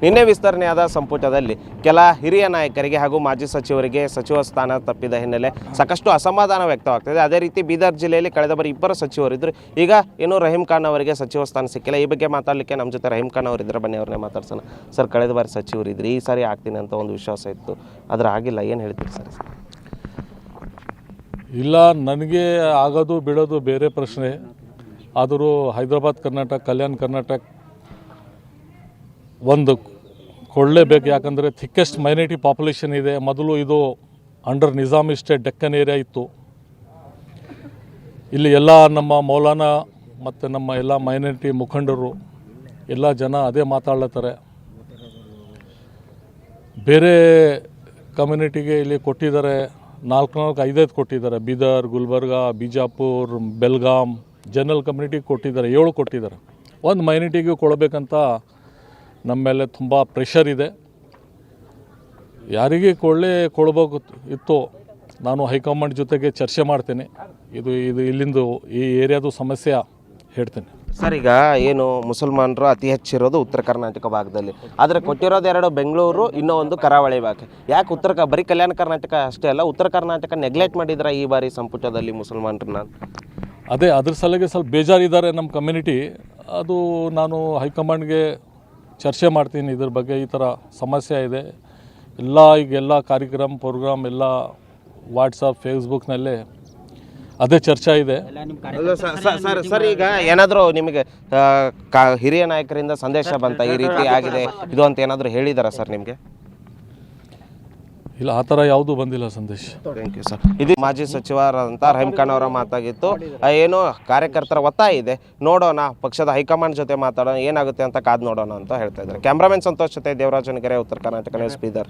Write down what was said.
ನಿನ್ನೆ ವಿಸ್ತರಣೆಯಾದ ಸಂಪುಟದಲ್ಲಿ ಕೆಲ ಹಿರಿಯ ನಾಯಕರಿಗೆ ಹಾಗೂ ಮಾಜಿ ಸಚಿವರಿಗೆ ಸಚಿವ ಸ್ಥಾನ ತಪ್ಪಿದ ಹಿನ್ನೆಲೆ ಸಾಕಷ್ಟು ಅಸಮಾಧಾನ ವ್ಯಕ್ತವಾಗ್ತಿದೆ. ಅದೇ ರೀತಿ ಬೀದರ್ ಜಿಲ್ಲೆಯಲ್ಲಿ ಕಳೆದ ಬಾರಿ 2 ಸಚಿವರಿದ್ದರು. ಈಗ ಏನು ರಹೀಂ ಖಾನ್ ಅವರಿಗೆ ಸಚಿವ ಸ್ಥಾನ ಸಿಕ್ಕಿಲ್ಲ. ಈ ಬಗ್ಗೆ ಮಾತಾಡಲಿಕ್ಕೆ ನಮ್ಮ ಜೊತೆ ರಹೀಂ ಖಾನ್ ಅವರಿದ್ದರೆ, ಬನ್ನಿ ಅವ್ರನ್ನೇ ಮಾತಾಡ್ಸೋಣ. ಸರ್, ಕಳೆದ ಬಾರಿ ಸಚಿವರಿದ್ರಿ, ಈ ಸಾರಿ ಆಗ್ತೀನಿ ಅಂತ ಒಂದು ವಿಶ್ವಾಸ ಇತ್ತು, ಆದರೆ ಆಗಿಲ್ಲ, ಏನು ಹೇಳ್ತೀರಿ ಸರ್? ಇಲ್ಲ, ನನಗೆ ಆಗೋದು ಬಿಡೋದು ಬೇರೆ ಪ್ರಶ್ನೆ. ಆದರೂ ಹೈದರಾಬಾದ್ ಕರ್ನಾಟಕ, ಕಲ್ಯಾಣ ಕರ್ನಾಟಕ ಒಂದು ಕೊಳ್ಳೇಬೇಕು. ಯಾಕಂದರೆ ಥಿಕ್ಕೆಸ್ಟ್ ಮೈನಾರಿಟಿ ಪಾಪ್ಯುಲೇಷನ್ ಇದೆ. ಮೊದಲು ಇದು under Nizam state Deccan area ಇತ್ತು. ಇಲ್ಲಿ ಎಲ್ಲ ನಮ್ಮ ಮೌಲಾನಾ ಮತ್ತು ನಮ್ಮ ಎಲ್ಲ ಮೈನಾರಿಟಿ ಮುಖಂಡರು ಎಲ್ಲ ಜನ ಅದೇ ಮಾತಾಡ್ಲತ್ತಾರೆ. ಬೇರೆ ಕಮ್ಯುನಿಟಿಗೆ ಇಲ್ಲಿ ಕೊಟ್ಟಿದ್ದಾರೆ, 4-5 ಕೊಟ್ಟಿದ್ದಾರೆ. ಬೀದರ್, ಗುಲ್ಬರ್ಗ, ಬಿಜಾಪುರ್, ಬೆಲ್ಗಾಮ್ ಜನರಲ್ ಕಮ್ಯುನಿಟಿಗೆ ಕೊಟ್ಟಿದ್ದಾರೆ, 7 ಕೊಟ್ಟಿದ್ದಾರೆ. ಒಂದು ಮೈನಾರಿಟಿಗೂ ಕೊಡಬೇಕಂತ ನಮ್ಮ ಮೇಲೆ ತುಂಬ ಪ್ರೆಷರ್ ಇದೆ. ಯಾರಿಗೆ ಕೊಡಬೇಕು ಇತ್ತು, ನಾನು ಹೈಕಮಾಂಡ್ ಜೊತೆಗೆ ಚರ್ಚೆ ಮಾಡ್ತೇನೆ. ಇದು ಇಲ್ಲಿಂದು ಈ ಏರಿಯಾದು ಸಮಸ್ಯೆ ಹೇಳ್ತೇನೆ. ಸರ್, ಈಗ ಏನು ಮುಸಲ್ಮಾನರು ಅತಿ ಹೆಚ್ಚಿರೋದು ಉತ್ತರ ಕರ್ನಾಟಕ ಭಾಗದಲ್ಲಿ, ಆದರೆ ಕೊಟ್ಟಿರೋದು 2 ಬೆಂಗಳೂರು, ಇನ್ನೂ ಒಂದು ಕರಾವಳಿ ಭಾಗ. ಯಾಕೆ ಬರೀ ಕಲ್ಯಾಣ ಕರ್ನಾಟಕ ಅಷ್ಟೇ ಅಲ್ಲ, ಉತ್ತರ ಕರ್ನಾಟಕ ನೆಗ್ಲೆಕ್ಟ್ ಮಾಡಿದ್ರೆ ಈ ಬಾರಿ ಸಂಪುಟದಲ್ಲಿ ಮುಸಲ್ಮಾನರನ್ನ? ಅದ್ರ ಸಲುವಾಗಿ ಸ್ವಲ್ಪ ಬೇಜಾರಿದ್ದಾರೆ ನಮ್ಮ ಕಮ್ಯುನಿಟಿ. ಅದು ನಾನು ಹೈಕಮಾಂಡ್ಗೆ ಚರ್ಚೆ ಮಾಡ್ತೀನಿ. ಇದ್ರ ಬಗ್ಗೆ ಈ ಥರ ಸಮಸ್ಯೆ ಇದೆ. ಈಗೆಲ್ಲ ಪ್ರೋಗ್ರಾಮ್ ಎಲ್ಲ ವಾಟ್ಸಪ್, ಫೇಸ್ಬುಕ್ನಲ್ಲೇ ಅದೇ ಚರ್ಚೆ ಇದೆ. ಸರ್, ಈಗ ಏನಾದರೂ ನಿಮಗೆ ಹಿರಿಯ ನಾಯಕರಿಂದ ಸಂದೇಶ ಬಂತ ಈ ರೀತಿ ಆಗಿದೆ ಇದು ಅಂತ ಏನಾದರೂ ಹೇಳಿದಾರಾ ಸರ್ ನಿಮಗೆ? ಇಲ್ಲ, ಆ ಥರ ಯಾವುದೂ ಬಂದಿಲ್ಲ ಸಂದೇಶ. Thank you sir. ಇದು ಮಾಜಿ ಸಚಿವರಾದಂಥ ರಹೀಂ ಖಾನ್ ಅವರ ಮಾತಾಗಿತ್ತು. ಏನು ಕಾರ್ಯಕರ್ತರ ಒತ್ತಾಯ ಇದೆ, ನೋಡೋಣ, ಪಕ್ಷದ ಹೈಕಮಾಂಡ್ ಜೊತೆ ಮಾತಾಡೋಣ, ಏನಾಗುತ್ತೆ ಅಂತ ಕಾದು ನೋಡೋಣ ಅಂತ ಹೇಳ್ತಾ ಇದ್ದಾರೆ. ಕ್ಯಾಮ್ರಾಮನ್ ಸಂತೋಷ್ ಜೊತೆ ದೇವರಾಜ್ ಅನಗೆರೆ, ಉತ್ತರ ಕರ್ನಾಟಕ ನ್ಯೂಸ್, ಬೀದರ್.